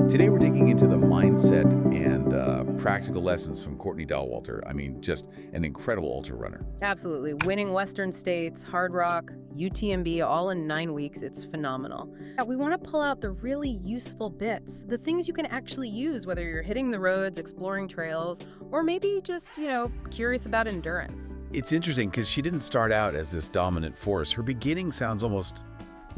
Today we're digging into the mindset and practical lessons from Courtney Dauwalter. I mean, just an incredible ultra runner. Absolutely. Winning Western States, Hardrock, UTMB, all in 9 weeks. It's phenomenal. We want to pull out the really useful bits, the things you can actually use, whether you're hitting the roads, exploring trails, or maybe just, curious about endurance. It's interesting because she didn't start out as this dominant force. Her beginning sounds almost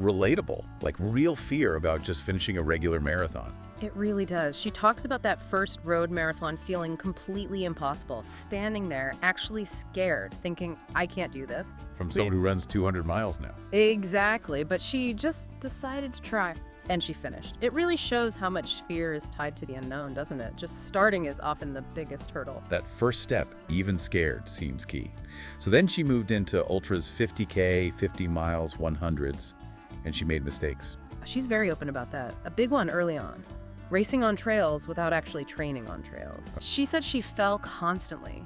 relatable, like real fear about just finishing a regular marathon. It really does. She talks about that first road marathon feeling completely impossible, standing there, actually scared, thinking, I can't do this. From someone who runs 200 miles now. Exactly, but she just decided to try. And she finished. It really shows how much fear is tied to the unknown, doesn't it? Just starting is often the biggest hurdle. That first step, even scared, seems key. So then she moved into ultras 50K, 50 miles, 100s, and she made mistakes. She's very open about that. A big one early on. Racing on trails without actually training on trails. She said she fell constantly.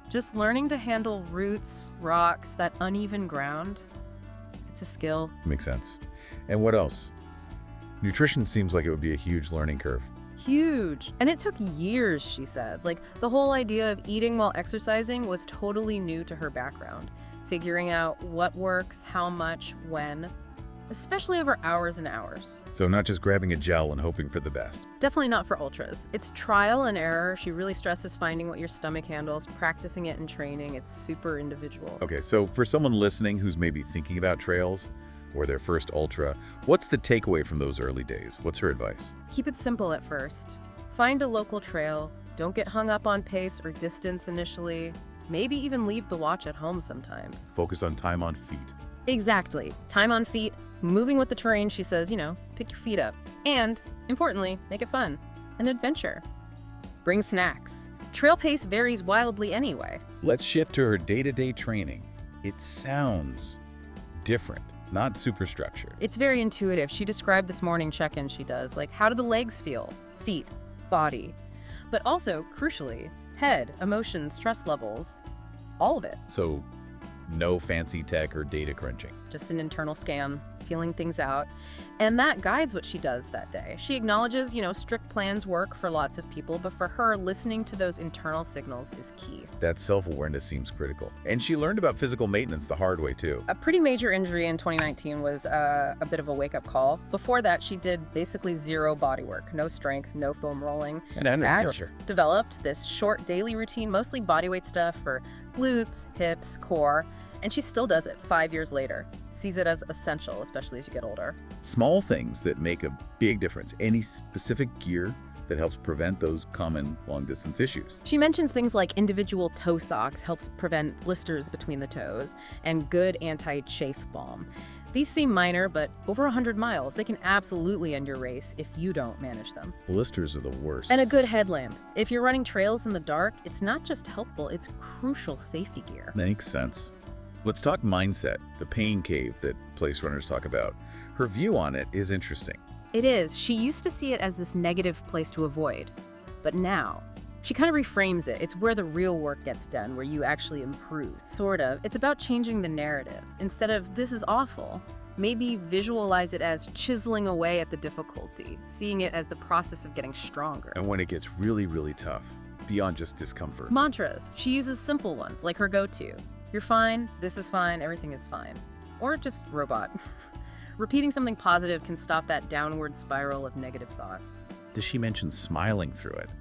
Just learning to handle roots, rocks, that uneven ground. It's a skill. Makes sense. And what else? Nutrition seems like it would be a huge learning curve. Huge. And it took years, she said. Like, the whole idea of eating while exercising was totally new to her background. Figuring out what works, how much, when, especially over hours and hours. So not just grabbing a gel and hoping for the best. Definitely not for ultras. It's trial and error. She really stresses finding what your stomach handles, practicing it in training. It's super individual. Okay, so for someone listening who's maybe thinking about trails or their first ultra, what's the takeaway from those early days? What's her advice? Keep it simple at first. Find a local trail. Don't get hung up on pace or distance initially. Maybe even leave the watch at home sometime. Focus on time on feet. Exactly. Time on feet, moving with the terrain, she says, pick your feet up. And, importantly, make it fun. An adventure. Bring snacks. Trail pace varies wildly anyway. Let's shift to her day-to-day training. It sounds different, not super structured. It's very intuitive. She described this morning check-in she does, like how do the legs feel? Feet, body. But also, crucially, head, emotions, stress levels, all of it. So no fancy tech or data crunching. Just an internal scan, feeling things out. And that guides what she does that day. She acknowledges, strict plans work for lots of people, but for her, listening to those internal signals is key. That self-awareness seems critical. And she learned about physical maintenance the hard way, too. A pretty major injury in 2019 was a bit of a wake-up call. Before that, she did basically zero body work, no strength, no foam rolling. And energy. Developed this short daily routine, mostly bodyweight stuff for glutes, hips, core. And she still does it 5 years later. Sees it as essential, especially as you get older. Small things that make a big difference. Any specific gear that helps prevent those common long-distance issues. She mentions things like individual toe socks helps prevent blisters between the toes, and good anti-chafe balm. These seem minor, but over 100 miles, they can absolutely end your race if you don't manage them. Blisters are the worst. And a good headlamp. If you're running trails in the dark, it's not just helpful, it's crucial safety gear. Makes sense. Let's talk mindset, the pain cave that place runners talk about. Her view on it is interesting. It is. She used to see it as this negative place to avoid. But now, she kind of reframes it. It's where the real work gets done, where you actually improve. Sort of. It's about changing the narrative. Instead of, this is awful, maybe visualize it as chiseling away at the difficulty, seeing it as the process of getting stronger. And when it gets really, really tough, beyond just discomfort. Mantras. She uses simple ones, like her go-to. You're fine, this is fine, everything is fine. Or just robot. Repeating something positive can stop that downward spiral of negative thoughts. Does she mention smiling through it?